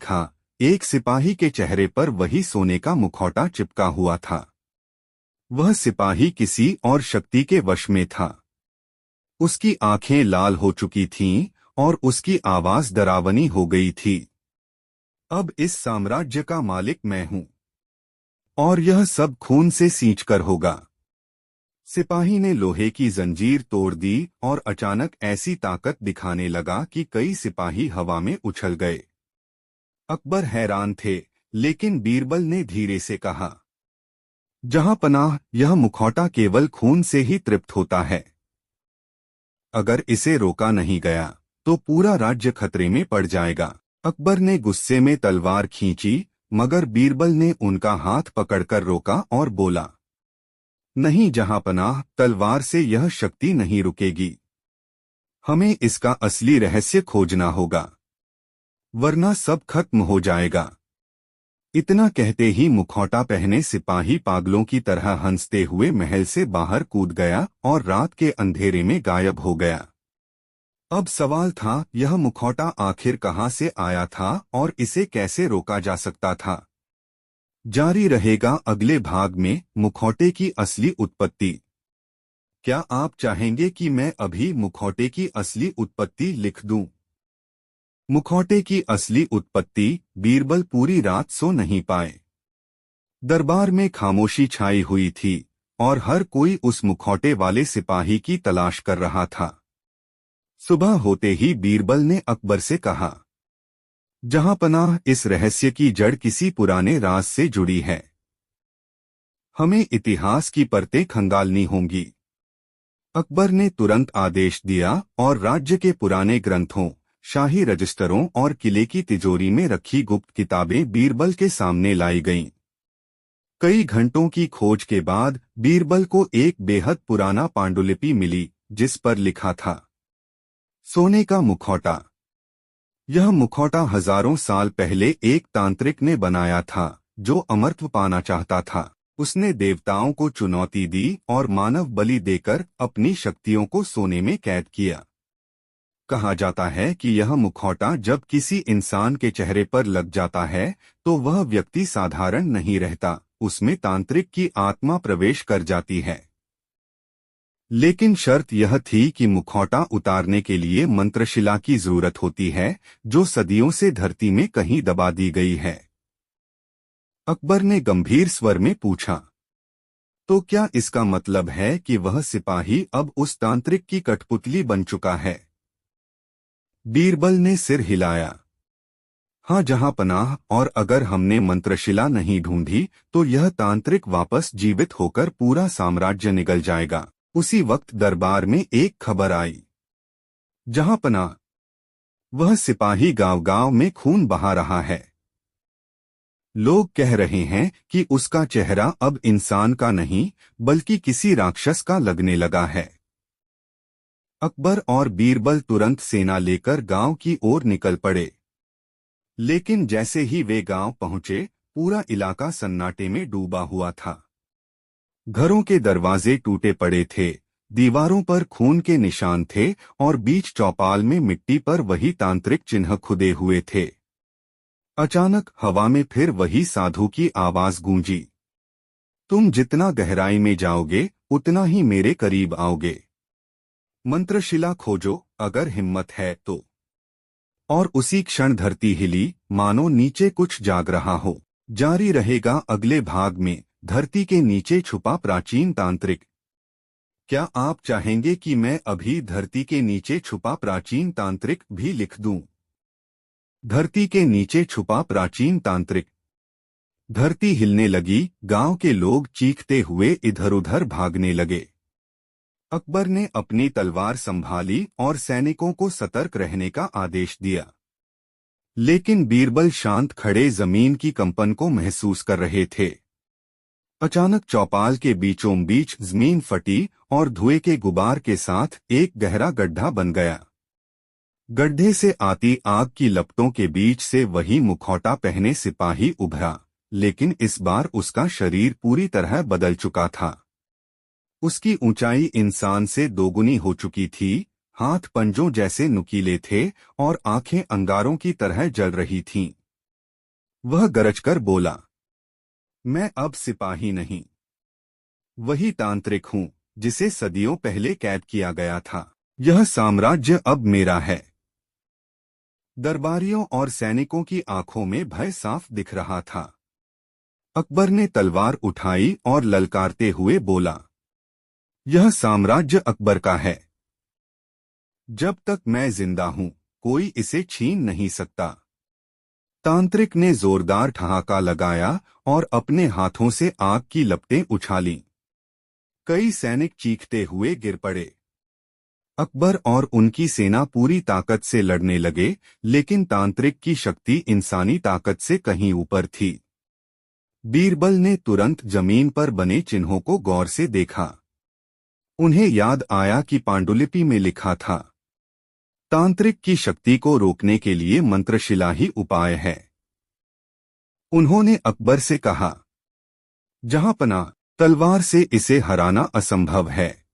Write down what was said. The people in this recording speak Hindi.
देखा, एक सिपाही के चेहरे पर वही सोने का मुखौटा चिपका हुआ था। वह सिपाही किसी और शक्ति के वश में था। उसकी आंखें लाल हो चुकी थीं और उसकी आवाज डरावनी हो गई थी। अब इस साम्राज्य का मालिक मैं हूं और यह सब खून से सींचकर होगा। सिपाही ने लोहे की जंजीर तोड़ दी और अचानक ऐसी ताकत दिखाने लगा कि कई सिपाही हवा में उछल गए। अकबर हैरान थे, लेकिन बीरबल ने धीरे से कहा, जहांपनाह, यह मुखौटा केवल खून से ही तृप्त होता है। अगर इसे रोका नहीं गया तो पूरा राज्य खतरे में पड़ जाएगा। अकबर ने गुस्से में तलवार खींची, मगर बीरबल ने उनका हाथ पकड़कर रोका और बोला, नहीं जहांपनाह, तलवार से यह शक्ति नहीं रुकेगी। हमें इसका असली रहस्य खोजना होगा, वरना सब खत्म हो जाएगा। इतना कहते ही मुखौटा पहने सिपाही पागलों की तरह हंसते हुए महल से बाहर कूद गया और रात के अंधेरे में गायब हो गया। अब सवाल था, यह मुखौटा आखिर कहां से आया था और इसे कैसे रोका जा सकता था। जारी रहेगा अगले भाग में, मुखौटे की असली उत्पत्ति। क्या आप चाहेंगे कि मैं अभी मुखौटे की असली उत्पत्ति लिख दूं? मुखौटे की असली उत्पत्ति। बीरबल पूरी रात सो नहीं पाए। दरबार में खामोशी छाई हुई थी और हर कोई उस मुखौटे वाले सिपाही की तलाश कर रहा था। सुबह होते ही बीरबल ने अकबर से कहा, जहांपनाह, इस रहस्य की जड़ किसी पुराने राज से जुड़ी है। हमें इतिहास की परतें खंगालनी होंगी। अकबर ने तुरंत आदेश दिया और राज्य के पुराने ग्रंथों, शाही रजिस्टरों और किले की तिजोरी में रखी गुप्त किताबें बीरबल के सामने लाई गईं। कई घंटों की खोज के बाद बीरबल को एक बेहद पुराना पांडुलिपि मिली, जिस पर लिखा था, सोने का मुखौटा। यह मुखौटा हजारों साल पहले एक तांत्रिक ने बनाया था, जो अमरत्व पाना चाहता था। उसने देवताओं को चुनौती दी और मानव बलि देकर अपनी शक्तियों को सोने में कैद किया। कहा जाता है कि यह मुखौटा जब किसी इंसान के चेहरे पर लग जाता है तो वह व्यक्ति साधारण नहीं रहता, उसमें तांत्रिक की आत्मा प्रवेश कर जाती है। लेकिन शर्त यह थी कि मुखौटा उतारने के लिए मंत्रशिला की जरूरत होती है, जो सदियों से धरती में कहीं दबा दी गई है। अकबर ने गंभीर स्वर में पूछा, तो क्या इसका मतलब है कि वह सिपाही अब उस तांत्रिक की कठपुतली बन चुका है? बीरबल ने सिर हिलाया। हाँ जहांपनाह, और अगर हमने मंत्रशिला नहीं ढूंढी तो यह तांत्रिक वापस जीवित होकर पूरा साम्राज्य निगल जाएगा। उसी वक्त दरबार में एक खबर आई, जहांपनाह, वह सिपाही गांव-गांव में खून बहा रहा है। लोग कह रहे हैं कि उसका चेहरा अब इंसान का नहीं बल्कि किसी राक्षस का लगने लगा है। अकबर और बीरबल तुरंत सेना लेकर गांव की ओर निकल पड़े। लेकिन जैसे ही वे गांव पहुंचे, पूरा इलाका सन्नाटे में डूबा हुआ था। घरों के दरवाजे टूटे पड़े थे, दीवारों पर खून के निशान थे और बीच चौपाल में मिट्टी पर वही तांत्रिक चिन्ह खुदे हुए थे। अचानक हवा में फिर वही साधु की आवाज गूंजी, तुम जितना गहराई में जाओगे उतना ही मेरे करीब आओगे। मंत्रशिला खोजो, अगर हिम्मत है तो। और उसी क्षण धरती हिली, मानो नीचे कुछ जाग रहा हो। जारी रहेगा अगले भाग में, धरती के नीचे छुपा प्राचीन तांत्रिक। क्या आप चाहेंगे कि मैं अभी धरती के नीचे छुपा प्राचीन तांत्रिक भी लिख दूं? धरती के नीचे छुपा प्राचीन तांत्रिक। धरती हिलने लगी, गांव के लोग चीखते हुए इधर-उधर भागने लगे। अकबर ने अपनी तलवार संभाली और सैनिकों को सतर्क रहने का आदेश दिया। लेकिन बीरबल शांत खड़े जमीन की कंपन को महसूस कर रहे थे। अचानक चौपाल के बीचों बीच जमीन फटी और धुएं के गुबार के साथ एक गहरा गड्ढा बन गया। गड्ढे से आती आग की लपटों के बीच से वही मुखौटा पहने सिपाही उभरा, लेकिन इस बार उसका शरीर पूरी तरह बदल चुका था। उसकी ऊंचाई इंसान से दोगुनी हो चुकी थी, हाथ पंजों जैसे नुकीले थे और आंखें अंगारों की तरह जल रही थीं। वह गरजकर बोला, मैं अब सिपाही नहीं, वही तांत्रिक हूँ जिसे सदियों पहले कैद किया गया था। यह साम्राज्य अब मेरा है। दरबारियों और सैनिकों की आंखों में भय साफ दिख रहा था। अकबर ने तलवार उठाई और ललकारते हुए बोला, यह साम्राज्य अकबर का है। जब तक मैं जिंदा हूं, कोई इसे छीन नहीं सकता। तांत्रिक ने जोरदार ठहाका लगाया और अपने हाथों से आग की लपटें उछालीं। कई सैनिक चीखते हुए गिर पड़े। अकबर और उनकी सेना पूरी ताकत से लड़ने लगे, लेकिन तांत्रिक की शक्ति इंसानी ताकत से कहीं ऊपर थी। बीरबल ने तुरंत जमीन पर बने चिन्हों को गौर से देखा। उन्हें याद आया कि पांडुलिपि में लिखा था, तांत्रिक की शक्ति को रोकने के लिए मंत्रशिला ही उपाय है। उन्होंने अकबर से कहा, जहांपनाह, तलवार से इसे हराना असंभव है।